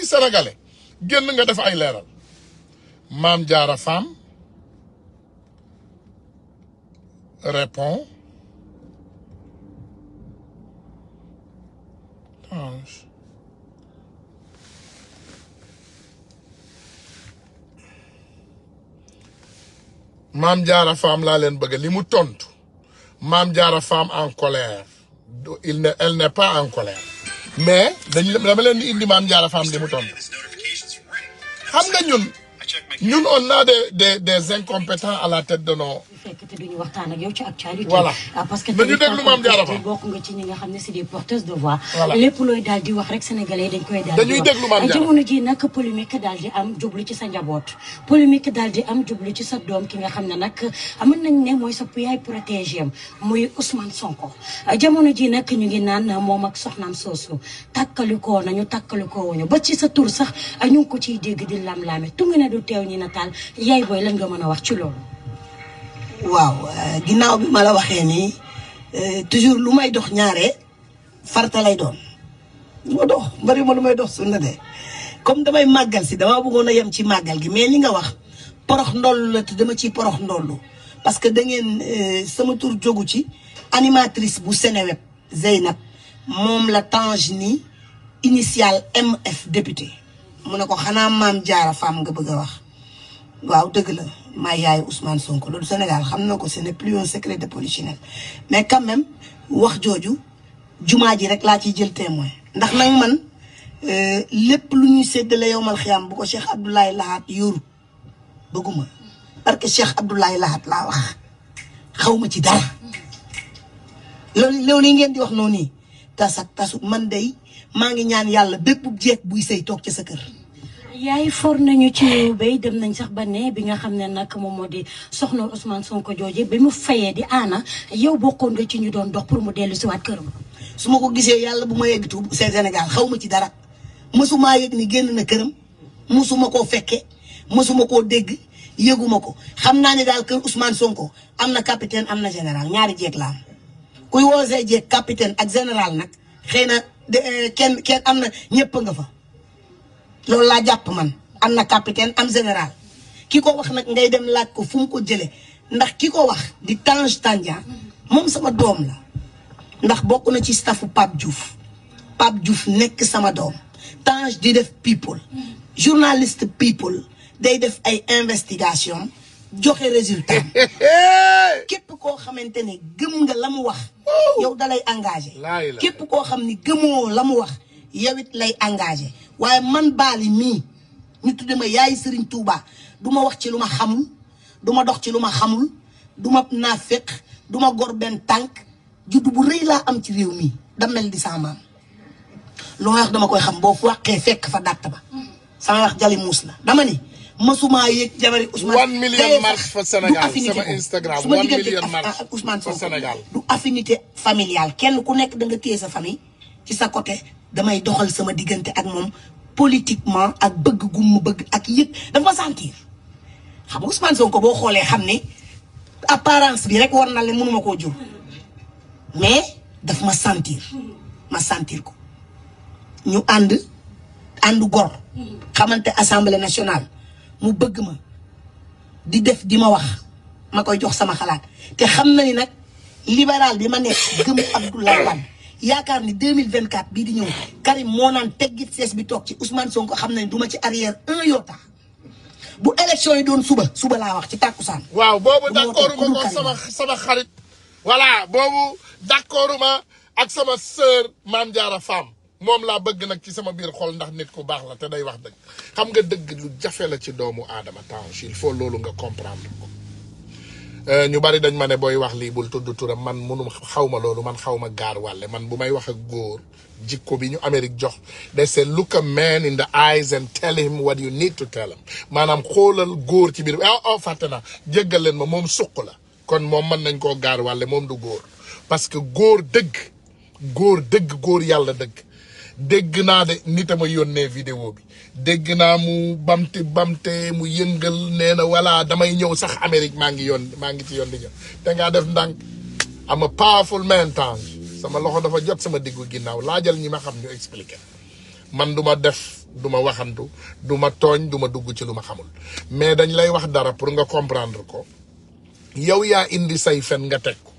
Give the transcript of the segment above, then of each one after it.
suis sénégalais génn nga def ay leeral Mame Diarra Fam répond Mame Diarra Fam laa leen bëgg li mu tontu Mame Diarra Fam en colère elle n'est pas en colère mais dama leen di indi Mame Diarra Fam li mu tontu xam nga ñun on a des incompétents à la tête de nos. te duñu waxtaan ak yow ci actualité. voilà parce que dañu déglu Mame Diarra Fam bokk nga ci ñi nga xam ne c'est des porteuses de voix. voilà lépp looy daal di wax rek sénégalais dañ koy daal di wax. dañuy déglu Mame Diarra jamono ji nag polémique daal di am jublu ci sa njaboot. polémique daal di am jublu ci sa doom ki nga xam ne nag mën nañ ne mooy sa yaay protégé am muy Ousmane Sonko. jamono ji nag ñu ngi naan moom ak soxnaam soosu takkalikoo nañu takkalikoo wuñu ba ci sa tur sax ñu ngi ko ciy dégg di lam-laame tungu ne du teew ñi nataal yaay booy lan nga mën a wax ci loolu. waaw ginnaaw bi ma la waxee nii toujours lu may dox ñaare farta lay doon lu ma dox bari ma lu may dox sunna de comme damay màggal si dama bëggoon a yem ci màggal gi mais li nga wax porox ndollu la te dama ciy porox ndollu parce que da ngeen sama tur jógu ci animatrice bu Seneweb Zeynab moom la Tange ni initial MF député mu ne ko xanaa Mame Diarra Fam nga bëgg a wax waaw dëgg la maa yaay Ousmane Sonko loolu Sénégal xam na ko ce n'est plus un secret de polichinelle mais quand même wax jooju jumaa ji rek laa ciy jël témoin ndax nag man lépp lu ñuy séddale yowmal xiyaam bu ko Cheikh Abdoulaye Lahat yoru bëgguma parce que Cheikh Abdoulaye Lahat laa wax xaw ma ci dara loolu yi ngeen di wax noonu nii tasut man day maa ngi ñaan yàlla bépp jeeg buy sëy toog ci sa kër. yaay for nañu ci bay dem nañ sax ba ne bi nga xam ne nag moom moo di soxna Ousmane Sonko jooje bi mu fayee di aana yow bokkoon nga ci ñu doon dox pour mu dellu si waat këram. su ma ko gisee yàlla bu ma yegg tuub Sénégal xaw ma ci dara mësumaa yëg ni génn na këram mësuma koo fekke mësuma koo dégg yëguma ko xam naa ne daal kër Ousmane Sonko am na capitaine am na général ñaari jeeg la am kuy woosee jeeg capitaine ak général nag xëy na kenn am na ñëpp nga fa. loolu laa jàpp man am na capitaine am général ki ko wax nag ngay dem laaj ko fu mu ko jëlee ndax ki ko wax di Tange Tandian moom sama doom la ndax bokk na ci staffu Pape Diouf nekk sama doom Tange di def people journaliste people day def ay investigation joxe résultat képp koo xamante ne gëm nga la mu wax yow dalay engagé képp koo xam ni gëmoo la mu wax yow it lay engagé waaye man Bally mii ñu tudde ma yaay Serigne Touba du ma wax ci lu ma xamul du ma dox ci lu ma xamul du ma naafeq du ma gor benn tànk juddu bu rëy laa am ci réew mi damel di sama maam lu ma wax dama koy xam boo fu wàqee fekk fa dàtt ba sama wax jali muus la dama ni masuma yëg jabari Ousmane 1 million marche fa Sénégal sama Instagram 1 million marche ak Ousmane fa Sénégal du affinité familiale kenn ku nekk da nga téye sa famille ci sa côté damay doxal sama diggante ak moom politiquement ak bëgg gu mu bëgg ak yëg dafa ma sentir xam nga Ousmane Sonko boo xoolee xam ne apparence bi rek war na leen mënuma koo jur mais daf ma sentir ko ñu ànd gor xamante assemblée nationale mu bëgg ma di def di ma wax ma koy jox sama xalaat te xam na ni nag libéral bi ma nekk gëm Abdoulaye Wade yaakaar ni 2024 bii di ñëw Karim moo naan teggit sees bi toog ci Ousmane Sonko xam nañ du ma ci arrière un iota bu élection yi doon suba laa wax ci tàkkusaan. waaw boobu d'accorduma ko sama xarit. voilà boobu d'accorduma ak sama sœur Mame Diarra Fam moom laa bëgg nag ci sama biir xol ndax nit ku baax la te day wax dëgg xam nga dëgg lu jafe la ci doomu aadama Tange il faut loolu nga comprendre ko. ñu bari dañ ma ne booy wax lii bul tudd turam man munu xaw ma loolu man xaw ma gaar wàlle man bu may wax ak góor jikko bi ñu Amérique jox they say look a man in the eyes and tell him what you need to tell him maanaam xoolal góor ci biir fàtte naa jéggal leen ma moom suq la kon moom mën nañ koo gaar wàlle moom du góor parce que góor yàlla dëgg dégg naa de nit a ma yónnee vidéo bi dégg naa mu bamte mu yëngal nee na voilà damay ñëw sax Amérique maa ngi ci yoon di ñëw te ngaa def ndànk am a powerful man Tange sama loxo dafa jot sama diggu ginnaaw laajal ñi ma xam ñu expliqué man du ma def duma waxantu duma togn duma dugg ci luma xamul mais dañ lay wax dara pour nga comprendre ko yow ya indi say fen nga tek ko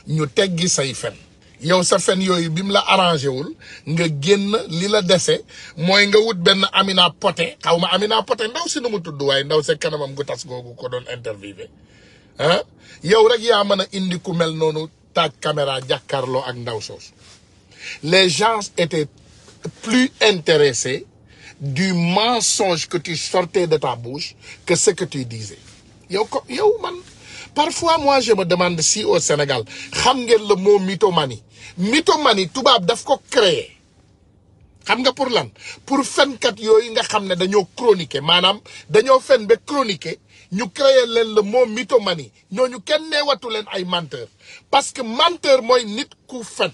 ñu teggi say fen yow sa fen yoyu bim la arrangé wul nga genn li la déssé moy nga wut ben Amina Poté xawma Amina Poté ndaw si numu tuddu way ndaw se kanamam gu tas gogu ko don interviewé hein yow rek ya mëna indi ku mel nonu taaj caméra jakarlo ak ndaw sos. Les gens étaient plus intéressés du mensonge que tu sortais de ta bouche que ce que tu disais. Yo man, parfois moi je me demande si au Sénégal, xam ngeen le mot mythomanie. Mythomanie tubaab daf ko créer. Xam nga pour lan? Pour fenkat yooyu nga xam ne dañoo chroniquer maanaam dañoo fen ba chroniquer ñu créer leen le mot mythomanie. Ñooñu kenn neewatu leen ay menteur. Parce que menteur mooy nit ku fen.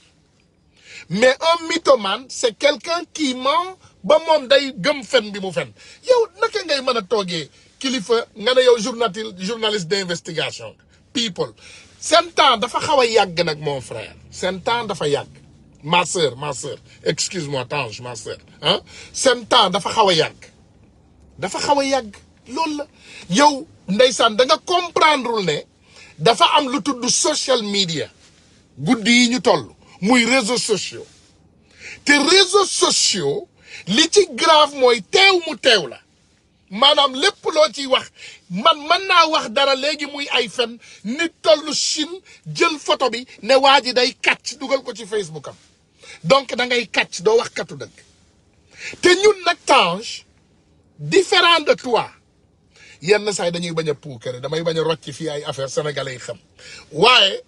Mais un mythomane, c'est quelqu'un qui ment ba mom day gëm fen bi mu fen. Yow naka ngay mëna togué kilifa nga ne yow journaliste d'investigation. People. Sen temps dafa xawa yag nak mon frère. Sen temps dafa yag. Ma sœur, excuse-moi Tange, ma sœur, hein? Sen temps dafa xawa yag. Dafa xawa yag. Lool la. Yow ndeysaan da nga comprendre ne dafa am lu tuddu social media. Guddi yi ñu tollu. Muy réseaux sociaux te réseaux sociaux li ci grave mooy teew mu teew la maanaam lépp loo ciy wax man naa wax dara léegi muy ay fen nit tollu Chine jël photo bi ne waa ji day kàcc dugal ko ci Facebook am donc da ngay kàcc doo wax katu dëgg te ñun nag Tange différent de toi yenn saa yi dañuy bañ a puukare damay bañ a rocc fii ay affaire sénégalais yi xam waaye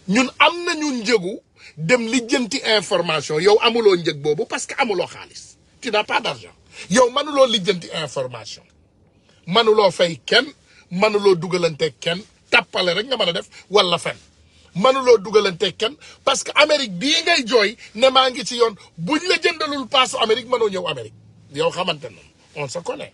ñun am nañu njëgu dem lijjanti information yow amuloo njëg boobu parce que amuloo xaalis tu n'as pas d'argent yow manuloo lijjanti information manuloo fay kenn manuloo dugalante kenn tappale rek nga mën a def wala fen manuloo dugalante kenn parce que Amérique bii ngay jooy ne maa ngi ci yoon buñ la jëndalul paasu Amérique mënoo ñëw Amérique yow xamante na on se connaît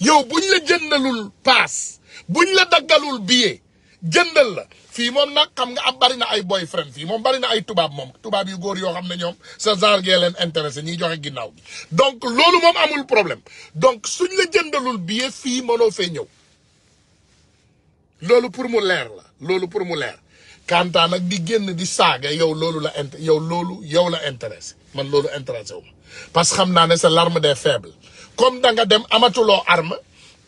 yow buñ la jëndalul paas buñ la daggalul billet jëndal la fii moom nag xam nga am bari na ay boyfriend fii moom bari na ay tubaab yu góor yoo xam ne ñoom sa genre gee leen intéressé ñiy joxe ginnaaw gi donc loolu moom amul problème donc suñ la jëndalul billet fii mënoo fee ñëw loolu pour mu leer la loolu pour mu leer kantaa nag di génn di saaga yow loolu la intéressé man loolu intéressé wu ma parce que xam naa ne c'est l'arme des faibles comme da nga dem amatuloo arme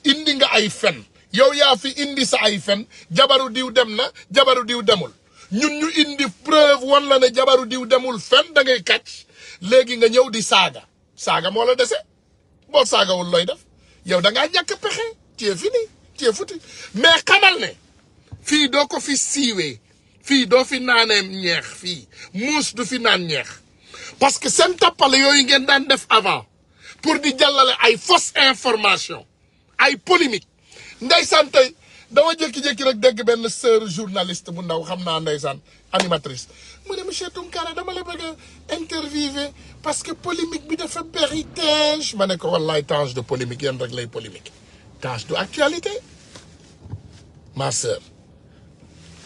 indi nga ay fen yow yaa fi indi sa ay fen jabaru diw dem na jabaru diw demul ñun ñu indi preuve wan la ne jabaru diw demul fen da ngay kàcc léegi nga ñëw di saaga moo la dese boo saagawul looy def yow da ngaa ñàkk pexe tu es fini tu es foutu mais xamal ne fii doo ko fi siiwee fii doo fi naanee ñeex fii muus du fi naan ñeex parce que seen tappale yooyu ngeen daan def avant pour di jàllale ay fausse information ay polémique ndeysaan tey dama jékki-jékki rek dégg benn sœur journaliste bu ndaw xam naa ndeysaan animatrice mu ne monsieur Tounkara dama la bëgg a interviewer parce que polémique bi dafa bëri Tange ma ne ko wallaay Tange de polémique yéen rek lay polémique Tange du actualité ma sœur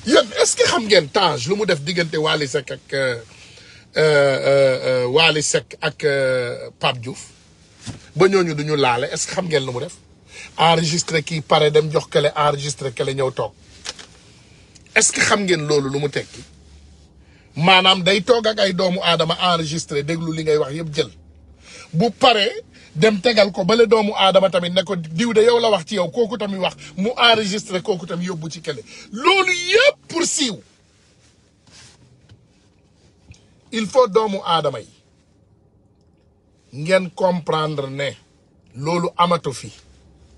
yéen est-ce que xam ngeen Tange lu mu def diggante Wally Seck ak Pape Diouf ba ñooñu duñu laale est-ce que xam ngeen lu mu def enregistré kii pare dem jox kale enregistré kale ñëw toog est-ce que xam ngeen loolu lu mu tekki maanaam day toog ak ay doomu aadama enregistré déglu li ngay wax yëpp jël bu paree dem tegal ko bale doomu aadama tamit ne ko diw de yow la wax ci yow kooku tamit wax mu enregistré kooku tamit yóbbu ci kale loolu yëpp pour siiw il faut doomu aadama yi ngeen comprendre ne loolu amatu fi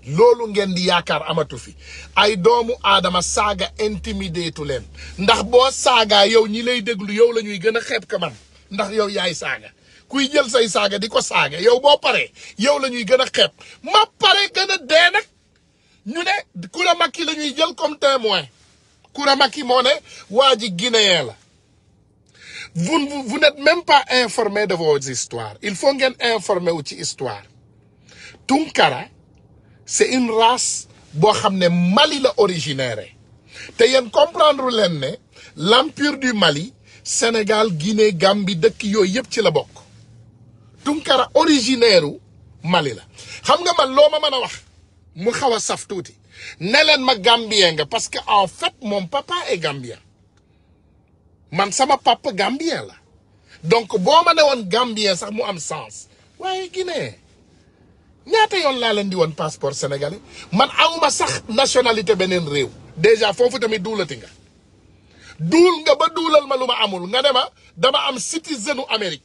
loolu ngeen di yaakaar amatu fi ay doomu aadama saaga intimidé tu leen ndax boo saagaa yow ñi lay déglu yow la ñuy gën a xeeb ka man ndax yow yaay saaga kuy jël say saaga di ko saaga yow boo paree yow la ñuy gën a xeeb ma pare gën a dee nag ñu ne Coura Macky la ñuy jël comme témoin Coura Macky moo ne waa ji guinéen la vous n'êtes même pas informé de vos histoires il faut ngeen informé wu ci histoire Tounkara c'est une race boo xam ne Mali la originaire te yéen comprendre leen ne l'empire du Mali Sénégal Guinée Gambie dëkk yooyu yëpp ci la bokk Tounkara originaire u Mali la xam nga man loo ma mën a wax mu xaw a saf tuuti ne leen ma Gambien nga parce que en fait mon papa est Gambien man sama papa Gambien la donc boo ma ne woon Gambien sax mu am sens waaye Guinée ñaata yoon laa leen di woon passeport sénégalais man awma sax nationalité beneen réew déjà foofu tamit duulati nga duul nga ba duulal ma lu ma amul nga ne ma dama am citizen u Amérique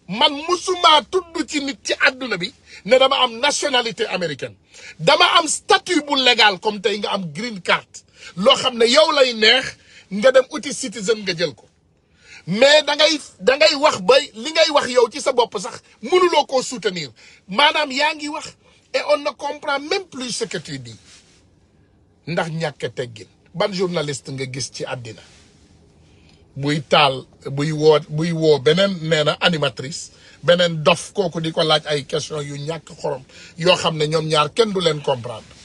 man musuma tudd ci nit ci àdduna bi ne dama am nationalité américaine dama am statut bu légal comme tey nga am green card loo xam ne yow lay neex nga dem uti citizen nga jël ko mais da ngay wax ba li ngay wax yow ci sa bopp sax mënuloo koo soutenir maanaam yaa ngi wax et on ne comprend même plus ce que tu dis ndax ñàkk teggin ban journaliste nga gis ci àddina buy taal buy woo beneen nee na animatrice beneen dof kooku di ko laaj ay question yu ñàkk xorom yoo xam ne ñoom ñaar kenn du leen comprendre